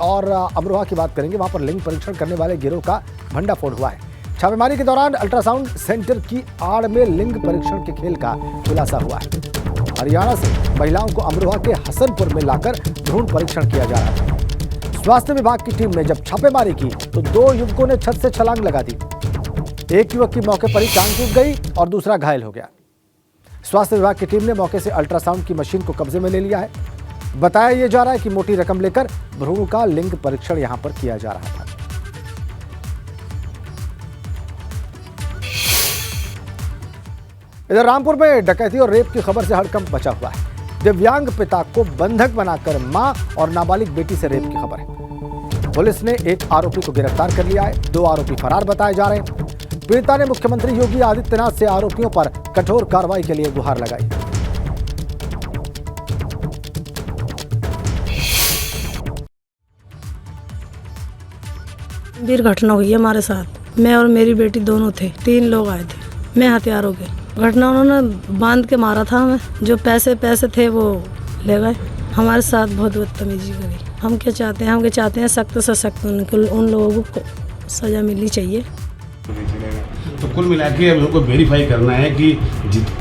और अमरोहा की बात करेंगे। वहां पर लिंग परीक्षण करने वाले गिरोह का भंडाफोड़ हुआ है। छापेमारी के दौरान अल्ट्रासाउंड सेंटर की आड़ में लिंग परीक्षण के खेल का खुलासा हुआ है। हरियाणा से महिलाओं को अमरोहा के हसनपुर में लाकर भ्रूण परीक्षण किया जा रहा था। स्वास्थ्य विभाग की टीम ने जब छापेमारी की तो 2 युवकों ने छत से छलांग लगा दी। एक युवक की मौके पर ही टांग टूट गई और दूसरा घायल हो गया। स्वास्थ्य विभाग की टीम ने मौके से अल्ट्रासाउंड की मशीन को कब्जे में ले लिया है। बताया यह जा रहा है कि मोटी रकम लेकर भ्रूण का लिंग परीक्षण यहां पर किया जा रहा था। इधर रामपुर में डकैती और रेप की खबर से हड़कंप मचा हुआ है। दिव्यांग पिता को बंधक बनाकर मां और नाबालिग बेटी से रेप की खबर है। पुलिस ने एक आरोपी को गिरफ्तार कर लिया है। 2 आरोपी फरार बताए जा रहे हैं। पीड़िता ने मुख्यमंत्री योगी आदित्यनाथ से आरोपियों पर कठोर कार्रवाई के लिए गुहार लगाई। गंभीर घटना हुई है हमारे साथ। मैं और मेरी बेटी दोनों थे, 3 लोग आए थे। मैं हथियारों के घटना उन्होंने बांध के मारा था हमें। जो पैसे थे वो ले गए। हमारे साथ बहुत बदतमीजी करी। हम क्या चाहते हैं? चाहते हैं सख्त से सख्त उन लोगों को सजा मिलनी चाहिए। तो कुल मिला के हम लोग को वेरीफाई करना है कि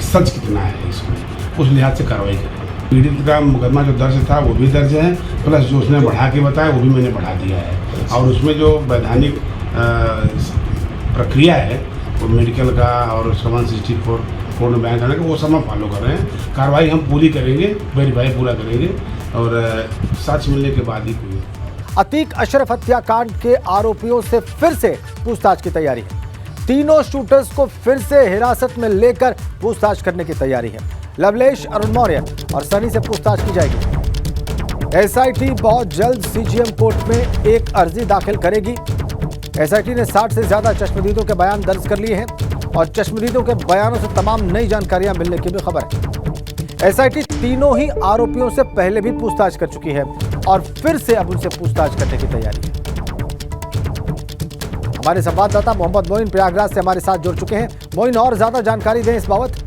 सच कितना है इसमें, उस लिहाज से कार्रवाई करें। पीड़ित का मुकदमा जो दर्ज था वो भी दर्ज है, प्लस जो उसने बढ़ा के बताया वो भी मैंने बढ़ा दिया है। और उसमें जो वैधानिक प्रक्रिया है वो मेडिकल का और 764 कोड में बयान करने का वो सब हम फॉलो कर रहे हैं। कार्रवाई हम पूरी करेंगे, वेरीफाई पूरा करेंगे और सच मिलने के बाद ही कोई। अतीक अशरफ हत्याकांड के आरोपियों से फिर से पूछताछ की तैयारी है। तीनों शूटर्स को फिर से हिरासत में लेकर पूछताछ करने की तैयारी है। लवलेश, अरुण मौर्य और सनी से पूछताछ की जाएगी। एसआईटी बहुत जल्द सीजीएम कोर्ट में एक अर्जी दाखिल करेगी। एसआईटी ने 60 से ज्यादा चश्मदीदों के बयान दर्ज कर लिए हैं और चश्मदीदों के बयानों से तमाम नई जानकारियां मिलने की भी खबर है। एसआईटी तीनों ही आरोपियों से पहले भी पूछताछ कर चुकी है और फिर से अब उनसे पूछताछ करने की तैयारी है। हमारे संवाददाता मोहम्मद मोइन प्रयागराज से हमारे साथ जुड़ चुके हैं। मोइन, और ज्यादा जानकारी दें इस बाबत।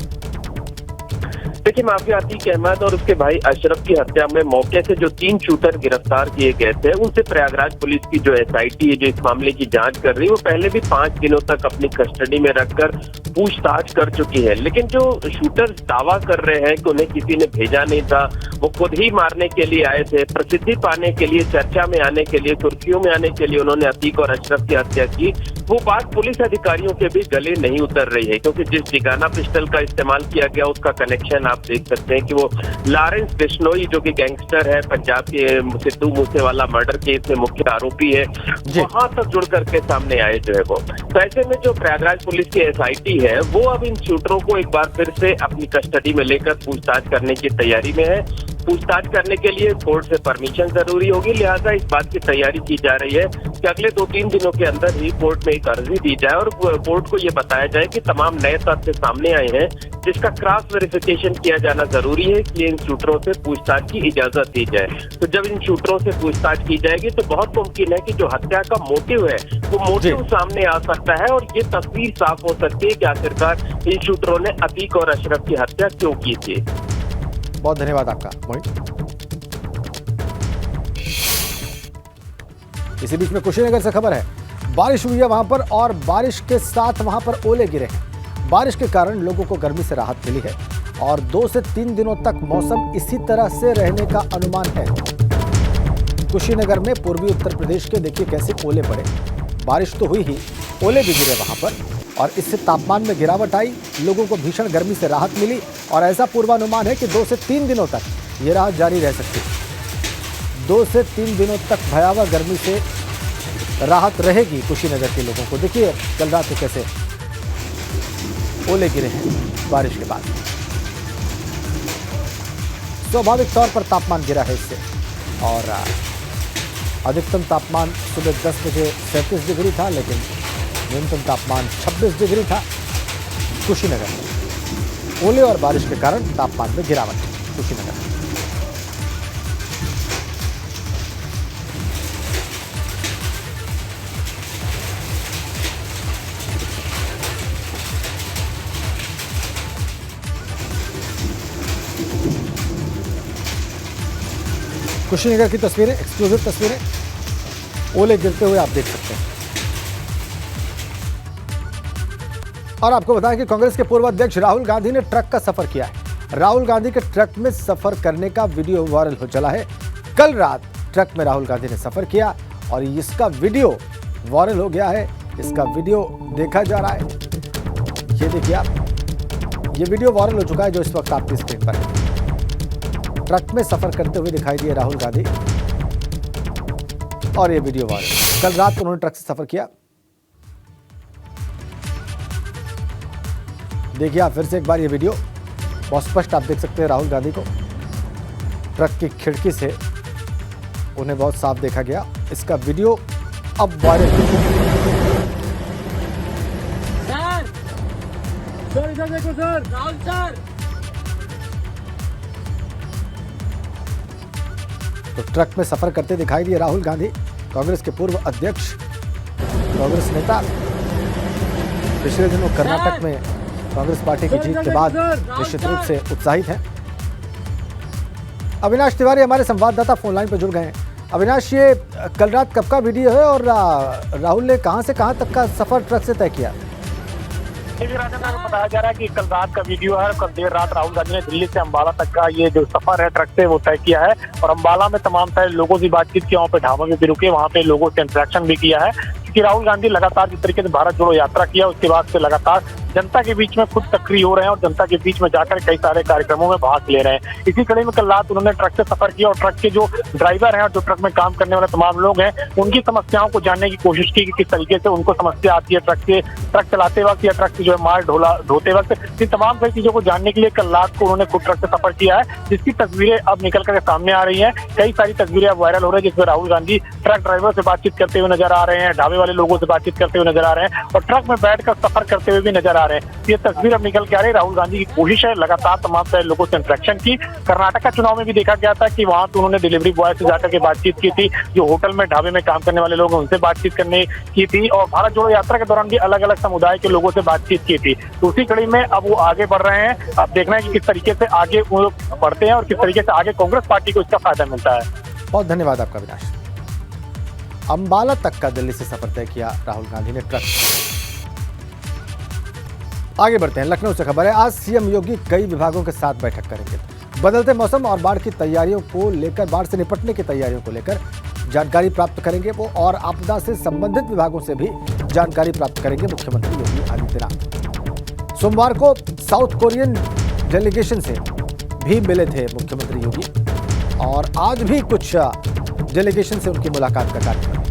देखिए, माफिया अतीक अहमद और उसके भाई अशरफ की हत्या में मौके से जो 3 शूटर गिरफ्तार किए गए थे, उनसे प्रयागराज पुलिस की जो एसआईटी है जो इस मामले की जांच कर रही है, वो पहले भी 5 दिनों तक अपनी कस्टडी में रखकर पूछताछ कर चुकी है। लेकिन जो शूटर दावा कर रहे हैं कि उन्हें किसी ने भेजा नहीं था, वो खुद ही मारने के लिए आए थे, प्रसिद्धि पाने के लिए, चर्चा में आने के लिए, सुर्खियों में आने के लिए उन्होंने अतीक और अशरफ की हत्या की, वो बात पुलिस अधिकारियों के भी गले नहीं उतर रही है। क्योंकि जिस ठिकाना पिस्टल का इस्तेमाल किया गया उसका कनेक्शन आप देख सकते हैं कि वो लॉरेंस बिश्नोई जो कि गैंगस्टर है, पंजाब के सिद्धू मूसेवाला मर्डर केस में मुख्य आरोपी है, वहां तक जुड़ करके सामने आए जो है वो। तो ऐसे में जो प्रयागराज पुलिस की एसआईटी है वो अब इन शूटरों को एक बार फिर से अपनी कस्टडी में लेकर पूछताछ करने की तैयारी में है। पूछताछ करने के लिए कोर्ट से परमिशन जरूरी होगी, लिहाजा इस बात की तैयारी की जा रही है कि अगले 2-3 दिनों के अंदर ही कोर्ट में एक अर्जी दी जाए और कोर्ट को ये बताया जाए कि तमाम नए तथ्य सामने आए हैं जिसका क्रॉस वेरिफिकेशन किया जाना जरूरी है कि इन शूटरों से पूछताछ की इजाजत दी जाए। तो जब इन शूटरों से पूछताछ की जाएगी तो बहुत मुमकिन है कि जो हत्या का मोटिव है वो मोटिव सामने आ सकता है और ये तस्वीर साफ हो सकती है कि आखिरकार इन शूटरों ने अतीक और अशरफ की हत्या क्यों की थी। बहुत धन्यवाद आपका मोहित। इसी बीच में कुशीनगर से खबर है, बारिश हुई है वहां पर और बारिश के साथ वहां पर ओले गिरे हैं। बारिश के कारण लोगों को गर्मी से राहत मिली है और 2 से 3 दिनों तक मौसम इसी तरह से रहने का अनुमान है। कुशीनगर में पूर्वी उत्तर प्रदेश के देखिए कैसे ओले पड़े। बारिश तो हुई ही, ओले भी गिरे वहां पर और इससे तापमान में गिरावट आई, लोगों को भीषण गर्मी से राहत मिली और ऐसा पूर्वानुमान है कि 2 से 3 दिनों तक ये राहत जारी रह सकती है। 2 से 3 दिनों तक भयावह गर्मी से राहत रहेगी कुशीनगर के लोगों को। देखिए कल रात को कैसे ओले गिरे हैं बारिश के बाद। स्वाभाविक तौर पर तापमान गिरा है इससे और अधिकतम तापमान सुबह 10 बजे 37 डिग्री था, लेकिन न्यूनतम तापमान 26 डिग्री था कुशीनगर में। ओले और बारिश के कारण तापमान में गिरावट है कुशीनगर में। कुशीनगर की तस्वीरें, एक्सक्लूसिव तस्वीरें। ओले गिरते हुए आप देख सकते हैं। और आपको बताएं कि कांग्रेस के पूर्व अध्यक्ष राहुल गांधी ने ट्रक का सफर किया है। राहुल गांधी के ट्रक में सफर करने का वीडियो वायरल हो चला है। कल रात ट्रक में राहुल गांधी ने सफर किया और इसका वीडियो वायरल हो गया है। इसका वीडियो देखा जा रहा है। ये देखिए आप, ये वीडियो वायरल हो चुका है जो इस वक्त आपकी स्क्रीन पर है। ट्रक में सफर करते हुए दिखाई दिए राहुल गांधी और ये वीडियो वायरल। कल रात उन्होंने ट्रक से सफर किया। देखिए आप फिर से एक बार ये वीडियो, बहुत स्पष्ट आप देख सकते हैं राहुल गांधी को। ट्रक की खिड़की से उन्हें बहुत साफ देखा गया। इसका वीडियो अब वायरल हो गया। सर इधर देखो सर, राहुल सर। तो ट्रक में सफर करते दिखाई दिए राहुल गांधी, कांग्रेस के पूर्व अध्यक्ष, कांग्रेस नेता। पिछले दिनों कर्नाटक में कांग्रेस पार्टी की जीत के बाद निश्चित रूप से उत्साहित हैं। अविनाश तिवारी हमारे संवाददाता फोन लाइन पर जुड़ गए हैं। अविनाश, ये कल रात कब का वीडियो है और राहुल ने कहां से कहां तक का सफर ट्रक से तय किया? बताया जा रहा है कि कल रात का वीडियो है। कल देर रात राहुल गांधी ने दिल्ली से अंबाला तक का ये जो सफर है ट्रक से वो तय किया है और अंबाला में तमाम सारे लोगों से बातचीत की, वहाँ पे ढाबा में भी रुके, वहाँ पे लोगों से इंटरेक्शन भी किया है। क्योंकि राहुल गांधी लगातार जिस तरीके से भारत जोड़ो यात्रा किया, उसके बाद से लगातार जनता के बीच में खुद सक्रिय हो रहे हैं और जनता के बीच में जाकर कई सारे कार्यक्रमों में भाग ले रहे हैं। इसी कड़ी में कल रात उन्होंने ट्रक से सफर किया और ट्रक के जो ड्राइवर हैं और जो ट्रक में काम करने वाले तमाम लोग हैं, उनकी समस्याओं को जानने की कोशिश की कि किस तरीके से उनको समस्या आती है ट्रक चलाते वक्त या ट्रक से जो है माल ढोते वक्त। इन तमाम सारी चीजों को जानने के लिए कल रात को उन्होंने खुद ट्रक से सफर किया है, जिसकी तस्वीरें अब निकल कर सामने आ रही हैं। कई सारी तस्वीरें अब वायरल हो रही है, जिसमें राहुल गांधी ट्रक ड्राइवर से बातचीत करते हुए नजर आ रहे हैं, ढाबे वाले लोगों से बातचीत करते हुए नजर आ रहे हैं और ट्रक में बैठकर सफर करते हुए भी नजर आ रहे हैं। ये तस्वीर अब निकल के आ रही है। राहुल गांधी की कोशिश है लगातार तमाम सारे लोगों से इंटरेक्शन की। कर्नाटक का चुनाव में भी देखा गया था कि वहां तो उन्होंने डिलीवरी बॉय से जाकर के बातचीत की थी, जो होटल में ढाबे में काम करने वाले लोग हैं उनसे बातचीत करने की थी और भारत जोड़ो यात्रा के दौरान भी अलग अलग समुदाय के लोगों से बातचीत की थी। तो उसी कड़ी में अब वो आगे बढ़ रहे हैं। अब देखना है कि किस तरीके से आगे वो बढ़ते हैं और किस तरीके से आगे कांग्रेस पार्टी को इसका फायदा मिलता है। बहुत धन्यवाद आपका अविनाश। अंबाला तक का दिल्ली से सफर तय किया राहुल गांधी ने ट्रक। आगे बढ़ते हैं, लखनऊ से खबर है। आज सीएम योगी कई विभागों के साथ बैठक करेंगे। बदलते मौसम और बाढ़ की तैयारियों को लेकर, बाढ़ से निपटने की तैयारियों को लेकर जानकारी प्राप्त करेंगे वो और आपदा से संबंधित विभागों से भी जानकारी प्राप्त करेंगे मुख्यमंत्री योगी आदित्यनाथ। सोमवार को साउथ कोरियन डेलीगेशन से भी मिले थे मुख्यमंत्री योगी और आज भी कुछ डेलीगेशन से उनकी मुलाकात का कार्यक्रम है।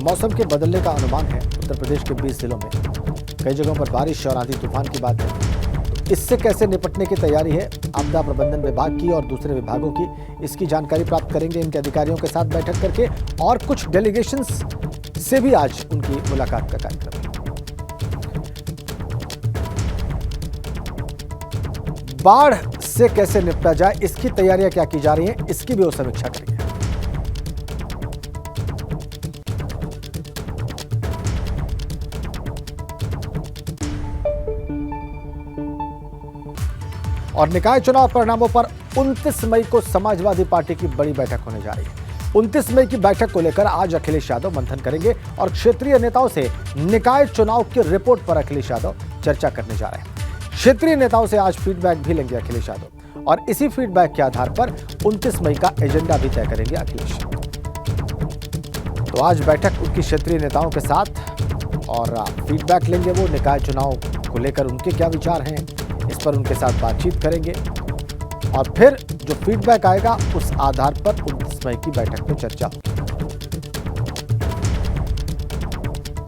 मौसम के बदलने का अनुमान है। उत्तर प्रदेश के 20 जिलों में कई जगहों पर बारिश और आंधी तूफान की बात है। तो इससे कैसे निपटने की तैयारी है आपदा प्रबंधन विभाग की और दूसरे विभागों की, इसकी जानकारी प्राप्त करेंगे इनके अधिकारियों के साथ बैठक करके और कुछ डेलीगेशंस से भी आज उनकी मुलाकात का कार्यक्रम है। बाढ़ से कैसे निपटा जाए, इसकी तैयारियां क्या की जा रही हैं, इसकी भी वो समीक्षा करेंगे। और निकाय चुनाव परिणामों पर 29 मई को समाजवादी पार्टी की बड़ी बैठक होने जा रही है। 29 मई की बैठक को लेकर आज अखिलेश यादव मंथन करेंगे और क्षेत्रीय नेताओं से निकाय चुनाव की रिपोर्ट पर अखिलेश यादव चर्चा करने जा रहे हैं। क्षेत्रीय नेताओं से आज फीडबैक भी लेंगे अखिलेश यादव और इसी फीडबैक के आधार पर 29 मई का एजेंडा भी तय करेंगे अखिलेश। तो आज बैठक उनकी क्षेत्रीय नेताओं के साथ और फीडबैक लेंगे वो निकाय चुनाव को लेकर, उनके क्या विचार हैं इस पर उनके साथ बातचीत करेंगे और फिर जो फीडबैक आएगा उस आधार पर 29 मई की बैठक में चर्चा होगी।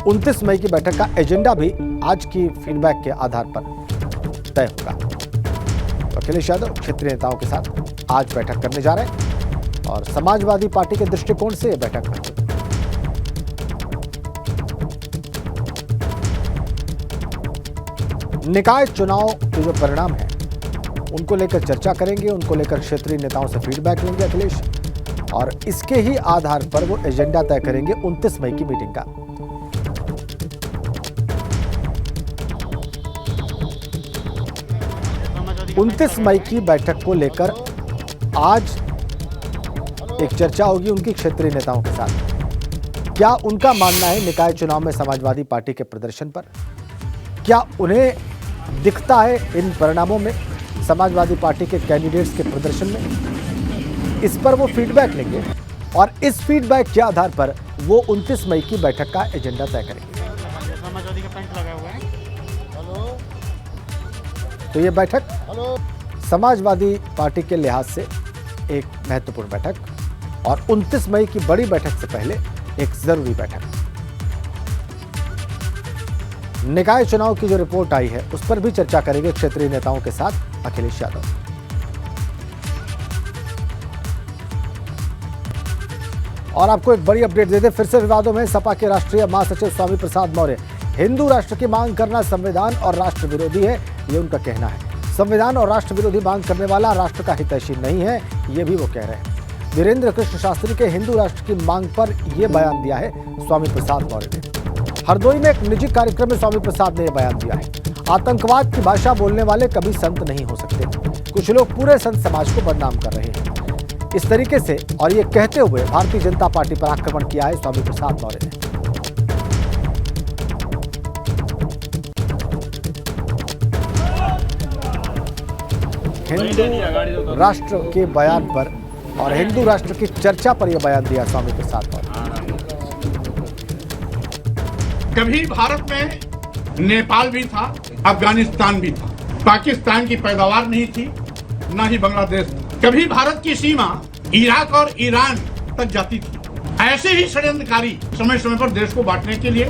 29 मई की बैठक का एजेंडा भी आज की फीडबैक के आधार पर तय होगा। तो अखिलेश यादव क्षेत्रीय नेताओं के साथ आज बैठक करने जा रहे हैं और समाजवादी पार्टी के दृष्टिकोण से यह बैठक है। निकाय चुनाव के जो परिणाम हैं उनको लेकर चर्चा करेंगे, उनको लेकर क्षेत्रीय नेताओं से फीडबैक लेंगे अखिलेश और इसके ही आधार पर वो एजेंडा तय करेंगे 29 मई की मीटिंग का। उनतीस मई की बैठक को लेकर आज एक चर्चा होगी उनकी क्षेत्रीय नेताओं के साथ। क्या उनका मानना है निकाय चुनाव में समाजवादी पार्टी के प्रदर्शन पर? क्या उन्हें दिखता है इन परिणामों में समाजवादी पार्टी के कैंडिडेट्स के प्रदर्शन में? इस पर वो फीडबैक लेंगे और इस फीडबैक के आधार पर वो 29 मई की बैठक का एजेंडा तय करेंगे। समाजवादी का पेंट लगा हुआ है। तो ये बैठक समाजवादी पार्टी के लिहाज से एक महत्वपूर्ण बैठक और 29 मई की बड़ी बैठक से पहले एक जरूरी बैठक। निकाय चुनाव की जो रिपोर्ट आई है उस पर भी चर्चा करेंगे क्षेत्रीय नेताओं के साथ अखिलेश यादव। और आपको एक बड़ी अपडेट दे दें, फिर से विवादों में सपा के राष्ट्रीय महासचिव स्वामी प्रसाद मौर्य। हिंदू राष्ट्र की मांग करना संविधान और राष्ट्र विरोधी है, ये उनका कहना है। संविधान और राष्ट्र विरोधी मांग करने वाला राष्ट्र का हितैषी नहीं है, ये भी वो कह रहे हैं। वीरेंद्र कृष्ण शास्त्री के हिंदू राष्ट्र की मांग पर यह बयान दिया है स्वामी प्रसाद मौर्य ने। हरदोई में एक निजी कार्यक्रम में स्वामी प्रसाद ने यह बयान दिया है। आतंकवाद की भाषा बोलने वाले कभी संत नहीं हो सकते। कुछ लोग पूरे संत समाज को बदनाम कर रहे हैं इस तरीके से, और ये कहते हुए भारतीय जनता पार्टी पर आक्रमण किया है स्वामी प्रसाद मौर्य ने। हिंदू राष्ट्र के बयान पर और हिंदू राष्ट्र की चर्चा पर यह बयान दिया स्वामी प्रसाद मौर्य। कभी भारत में नेपाल भी था, अफगानिस्तान भी था, पाकिस्तान की पैदावार नहीं थी, ना ही बांग्लादेश। कभी भारत की सीमा इराक और ईरान तक जाती थी। ऐसे ही षड्यंत्रकारी समय समय पर देश को बांटने के लिए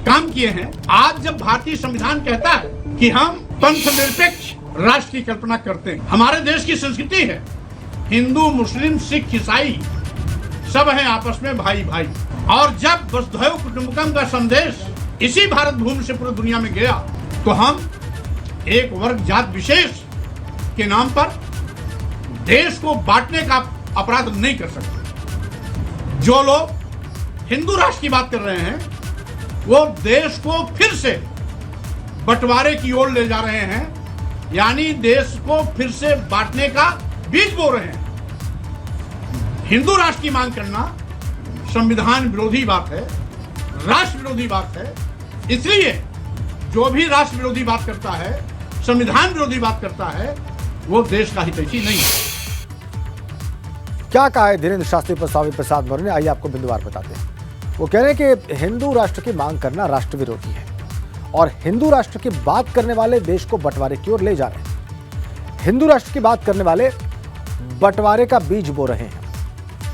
काम किए हैं। आज जब भारतीय संविधान कहता है कि हम पंथनिरपेक्ष राष्ट्र की कल्पना करते हैं, हमारे देश की संस्कृति है हिंदू, मुस्लिम, सिख, ईसाई सब हैं आपस में भाई भाई। और जब वसुधैव कुटुंबकम का संदेश इसी भारत भूमि से पूरी दुनिया में गया तो हम एक वर्ग जात विशेष के नाम पर देश को बांटने का अपराध नहीं कर सकते। जो लोग हिंदू राष्ट्र की बात कर रहे हैं वो देश को फिर से बंटवारे की ओर ले जा रहे हैं, यानी देश को फिर से बांटने का बीज बो रहे हैं। हिंदू राष्ट्र की मांग करना संविधान विरोधी बात है, राष्ट्र विरोधी बात है। इसलिए जो भी राष्ट्र विरोधी बात करता है, संविधान विरोधी बात करता है, वो देश का हितैषी नहीं है। क्या कहा है धीरेन्द्र शास्त्री पर स्वामी प्रसाद मौर्य ने, आइए आपको बिंदुवार बताते हैं। वो कह रहे हैं कि हिंदू राष्ट्र की मांग करना राष्ट्र विरोधी है और हिंदू राष्ट्र की बात करने वाले देश को बंटवारे की ओर ले जा रहे हैं। हिंदू राष्ट्र की बात करने वाले बंटवारे का बीज बो रहे हैं।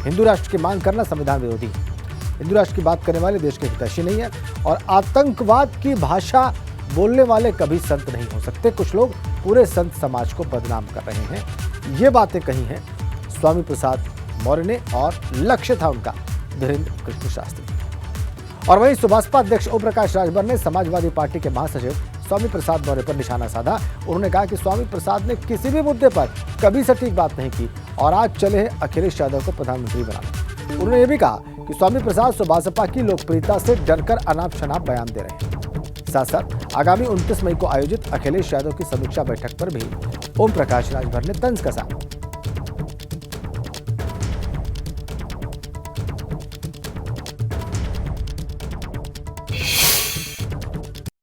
हिंदू राष्ट्र की मांग करना संविधान विरोधी है। हिंदू राष्ट्र की बात करने वाले देश के हितैषी नहीं है और आतंकवाद की भाषा बोलने वाले कभी संत नहीं हो सकते। कुछ लोग पूरे संत समाज को बदनाम कर रहे हैं। ये बातें कही हैं स्वामी प्रसाद मौर्य ने और लक्ष्य था उनका धीरेन्द्र कृष्ण शास्त्री। और वहीं सुभाषपा अध्यक्ष ओम प्रकाश राजभर ने समाजवादी पार्टी के महासचिव स्वामी प्रसाद मौर्य पर निशाना साधा। उन्होंने कहा कि स्वामी प्रसाद ने किसी भी मुद्दे पर कभी सटीक बात नहीं की और आज चले हैं अखिलेश यादव को प्रधानमंत्री बनाने। उन्होंने ये भी कहा कि स्वामी प्रसाद सुभाषपा की लोकप्रियता से डरकर अनाप शनाप बयान दे रहे हैं। साथ साथ आगामी 29 मई को आयोजित अखिलेश यादव की समीक्षा बैठक पर भी ओम प्रकाश राजभर ने तंज कसा।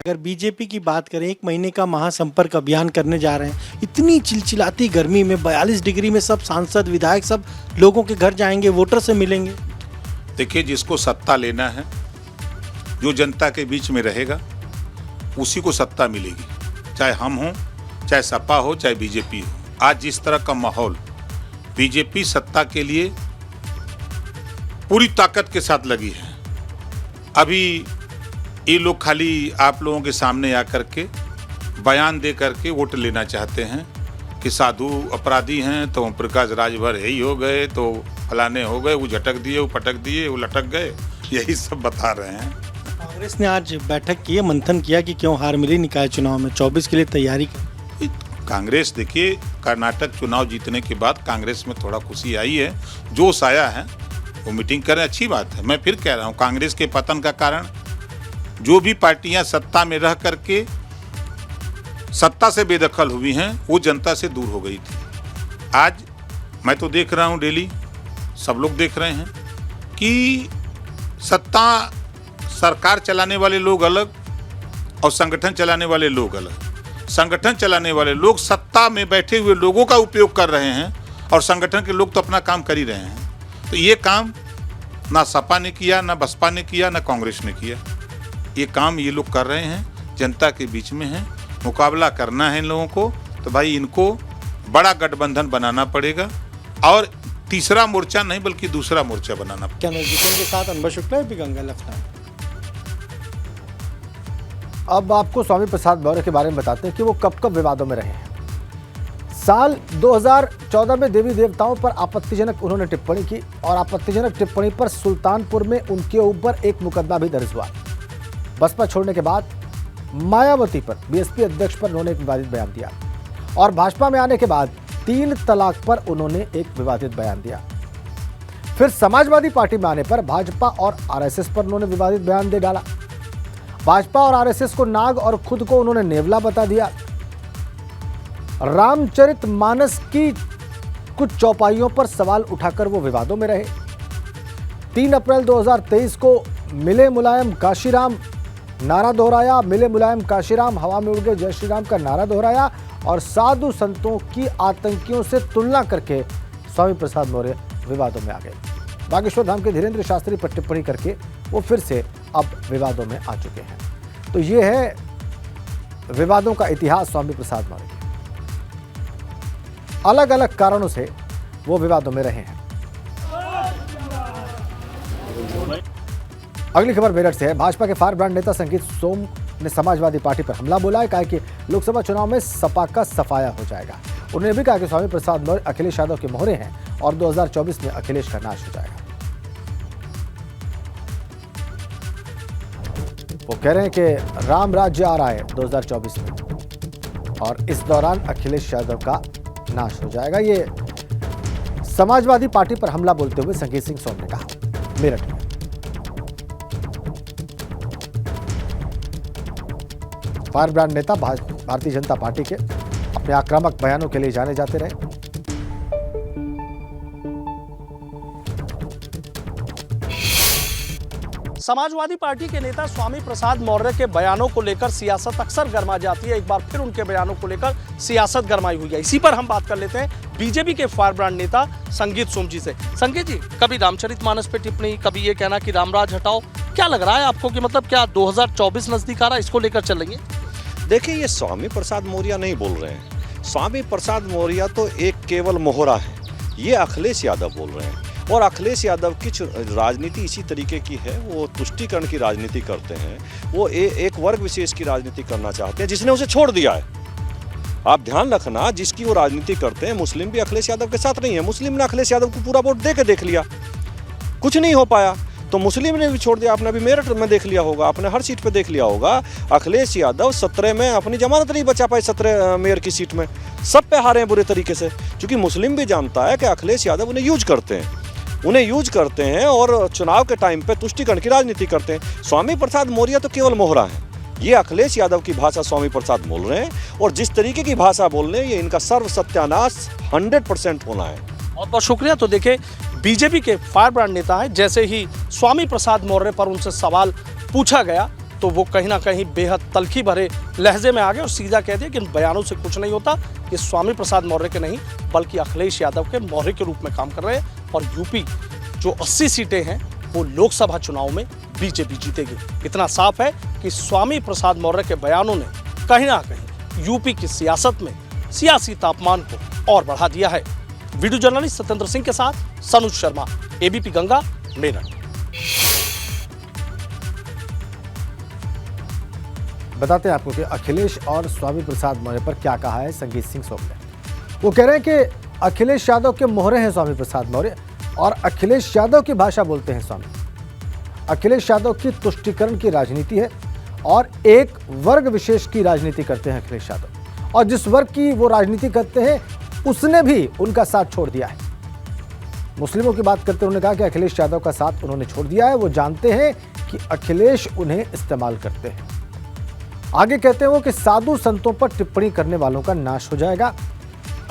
अगर बीजेपी की बात करें, 1 महीने का महासंपर्क अभियान करने जा रहे हैं। इतनी चिलचिलाती गर्मी में 42 डिग्री में सब सांसद विधायक सब लोगों के घर जाएंगे, वोटर से मिलेंगे। देखिए, जिसको सत्ता लेना है, जो जनता के बीच में रहेगा, उसी को सत्ता मिलेगी। चाहे हम हों, चाहे सपा हो, चाहे बीजेपी हो। आज जिस तरह का माहौल, बीजेपी सत्ता के लिए पूरी ताकत के साथ लगी है। अभी ये लोग खाली आप लोगों के सामने आकर के बयान दे करके वोट लेना चाहते हैं कि साधु अपराधी हैं तो ओम प्रकाश राजभर यही हो गए, तो फलाने हो गए, वो झटक दिए, वो पटक दिए, वो लटक गए, यही सब बता रहे हैं। कांग्रेस ने आज बैठक की है, मंथन किया कि क्यों हार मिली निकाय चुनाव में, 24 के लिए तैयारी की। कांग्रेस, देखिए, कर्नाटक चुनाव जीतने के बाद कांग्रेस में थोड़ा खुशी आई है, जोश आया है, वो मीटिंग करें, अच्छी बात है। मैं फिर कह रहा हूँ, कांग्रेस के पतन का कारण जो भी पार्टियां सत्ता में रह करके सत्ता से बेदखल हुई हैं, वो जनता से दूर हो गई थी। आज मैं तो देख रहा हूँ डेली सब लोग देख रहे हैं कि सत्ता सरकार चलाने वाले लोग अलग और संगठन चलाने वाले लोग अलग। संगठन चलाने वाले लोग सत्ता में बैठे हुए लोगों का उपयोग कर रहे हैं और संगठन के लोग तो अपना काम कर ही रहे हैं। तो ये काम ना सपा ने किया, ना बसपा ने किया, ना कांग्रेस ने किया। ये काम ये लोग कर रहे हैं, जनता के बीच में है, मुकाबला करना है इन लोगों को। तो भाई इनको बड़ा गठबंधन बनाना पड़ेगा और तीसरा मोर्चा नहीं बल्कि दूसरा मोर्चा बनाना पड़ेगा। क्या नजदीकों के साथ अनवर शुक्ला भी गंगा लखनऊ। अब आपको स्वामी प्रसाद मौर्य के बारे में बताते हैं कि वो कब कब विवादों में रहे हैं। साल 2014 में देवी देवताओं पर आपत्तिजनक उन्होंने टिप्पणी की और आपत्तिजनक टिप्पणी पर सुल्तानपुर में उनके ऊपर एक मुकदमा भी दर्ज हुआ। बसपा छोड़ने के बाद मायावती पर बीएसपी अध्यक्ष पर उन्होंने एक विवादित बयान दिया और भाजपा में आने के बाद 3 तलाक पर उन्होंने एक विवादित बयान दिया। फिर समाजवादी पार्टी में आने पर भाजपा और आरएसएस पर उन्होंने विवादित बयान दे डाला। भाजपा और आरएसएस को नाग और खुद को उन्होंने नेवला बता दिया। रामचरितमानस की कुछ चौपाइयों पर सवाल उठाकर वो विवादों में रहे। 3 अप्रैल 2023 को मिले मुलायम काशीराम नारा दोहराया, मिले मुलायम काशीराम, हवा में उड़ गए जय श्री राम का नारा दोहराया और साधु संतों की आतंकियों से तुलना करके स्वामी प्रसाद मौर्य विवादों में आ गए। बागेश्वर धाम के धीरेन्द्र शास्त्री पर टिप्पणी करके वो फिर से अब विवादों में आ चुके हैं। तो ये है विवादों का इतिहास स्वामी प्रसाद मौर्य के। अलग अलग कारणों से वो विवादों में रहे हैं। अगली खबर मेरठ से है। भाजपा के फायर ब्रांड नेता संगीत सोम ने समाजवादी पार्टी पर हमला बोला है। कहा कि लोकसभा चुनाव में सपा का सफाया हो जाएगा। उन्होंने भी कहा कि स्वामी प्रसाद मौर्य अखिलेश यादव के मोहरे हैं और 2024 में अखिलेश का नाश हो जाएगा। वो कह रहे हैं कि राम राज्य आ रहा है 2024 में और इस दौरान अखिलेश यादव का नाश हो जाएगा। ये समाजवादी पार्टी पर हमला बोलते हुए संगीत सिंह सोम ने कहा मेरठ में। फायर ब्रांड नेता भारतीय जनता पार्टी के अपने आक्रामक बयानों के लिए जाने जाते रहे। समाजवादी पार्टी के नेता स्वामी प्रसाद मौर्य के बयानों को लेकर सियासत अक्सर गर्मा जाती है। एक बार फिर उनके बयानों को लेकर सियासत गरमाई हुई है। इसी पर हम बात कर लेते हैं बीजेपी के फायर ब्रांड नेता संगीत सोम जी से। संगीत जी, कभी रामचरितमानस पे टिप्पणी, कभी ये कहना कि रामराज हटाओ, क्या लग रहा है आपको कि मतलब क्या 2024 नजदीक आ रहा है, इसको लेकर चलेंगे? देखिए, ये स्वामी प्रसाद मौर्य नहीं बोल रहे हैं। स्वामी प्रसाद मौर्य तो एक केवल मोहरा है। ये अखिलेश यादव बोल रहे हैं और अखिलेश यादव की राजनीति इसी तरीके की है। वो तुष्टीकरण की राजनीति करते हैं। वो एक वर्ग विशेष की राजनीति करना चाहते हैं जिसने उसे छोड़ दिया है। आप ध्यान रखना, जिसकी वो राजनीति करते हैं, मुस्लिम भी अखिलेश यादव के साथ नहीं है। मुस्लिम ने अखिलेश यादव को पूरा वोट दे के देख लिया, कुछ नहीं हो पाया, तो मुस्लिम ने भी छोड़ दिया। आपने अभी मेरठ में देख लिया होगा, आपने हर सीट पे देख लिया होगा। अखिलेश यादव 17 में अपनी जमानत नहीं बचा पाए, 17 मेयर की सीट में सब पे हारे हैं बुरे तरीके से, क्योंकि मुस्लिम भी जानता है कि अखिलेश यादव उन्हें यूज करते हैं और चुनाव के टाइम पे तुष्टीकरण की राजनीति करते हैं। स्वामी प्रसाद मौर्य तो केवल मोहरा है। ये अखिलेश यादव की भाषा स्वामी प्रसाद बोल रहे हैं और जिस तरीके की भाषा बोल रहे हैं, ये इनका सर्व सत्यानाश 100% होना है। बहुत बहुत शुक्रिया। तो देखिए, बीजेपी के फायर ब्रांड नेता हैं, जैसे ही स्वामी प्रसाद मौर्य पर उनसे सवाल पूछा गया तो वो कहीं ना कहीं बेहद तल्खी भरे लहजे में आ गए और सीधा कह दिया कि इन बयानों से कुछ नहीं होता, ये स्वामी प्रसाद मौर्य के नहीं बल्कि अखिलेश यादव के मोहरे के रूप में काम कर रहे हैं और यूपी जो 80 सीटें हैं वो लोकसभा चुनाव में बीजेपी जीतेगी। इतना साफ है कि स्वामी प्रसाद मौर्य के बयानों ने कहीं ना कहीं यूपी की सियासत में सियासी तापमान को और बढ़ा दिया है। वीडियो जर्नलिस्ट सत्येंद्र सिंह के साथ सनुज शर्मा, एबीपी गंगा, मेरठ। बताते हैं आपको कि अखिलेश और स्वामी प्रसाद मौर्य पर क्या कहा है संगीत सिंह सोम ने। वो कह रहे हैं कि अखिलेश यादव के मोहरे हैं स्वामी प्रसाद मौर्य और अखिलेश यादव की भाषा बोलते हैं स्वामी। अखिलेश यादव की तुष्टीकरण की राजनीति है और एक वर्ग विशेष की राजनीति करते हैं अखिलेश यादव, और जिस वर्ग की वो राजनीति करते हैं उसने भी उनका साथ छोड़ दिया है। मुस्लिमों की बात करते उन्होंने कहा कि अखिलेश यादव का साथ उन्होंने छोड़ दिया है। वो जानते हैं कि अखिलेश उन्हें इस्तेमाल करते हैं। आगे कहते हैं वो कि साधु संतों पर टिप्पणी करने वालों का नाश हो जाएगा,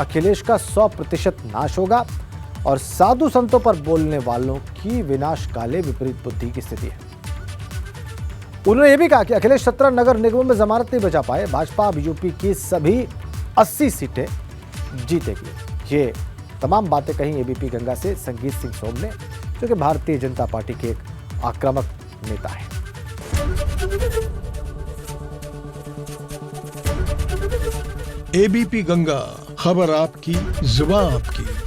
अखिलेश का 100% नाश होगा और साधु संतों पर बोलने वालों की विनाशकाले विपरीत बुद्धि की स्थिति है। उन्होंने यह भी कहा कि अखिलेश 17 नगर निगमों में जमानत नहीं बचा पाए, भाजपा अब यूपी की सभी 80 सीटें जीतेगी। ये तमाम बातें कही एबीपी गंगा से संगीत सिंह सोम ने, जो कि भारतीय जनता पार्टी के एक आक्रामक नेता है। एबीपी गंगा, खबर आपकी, जुबान आपकी।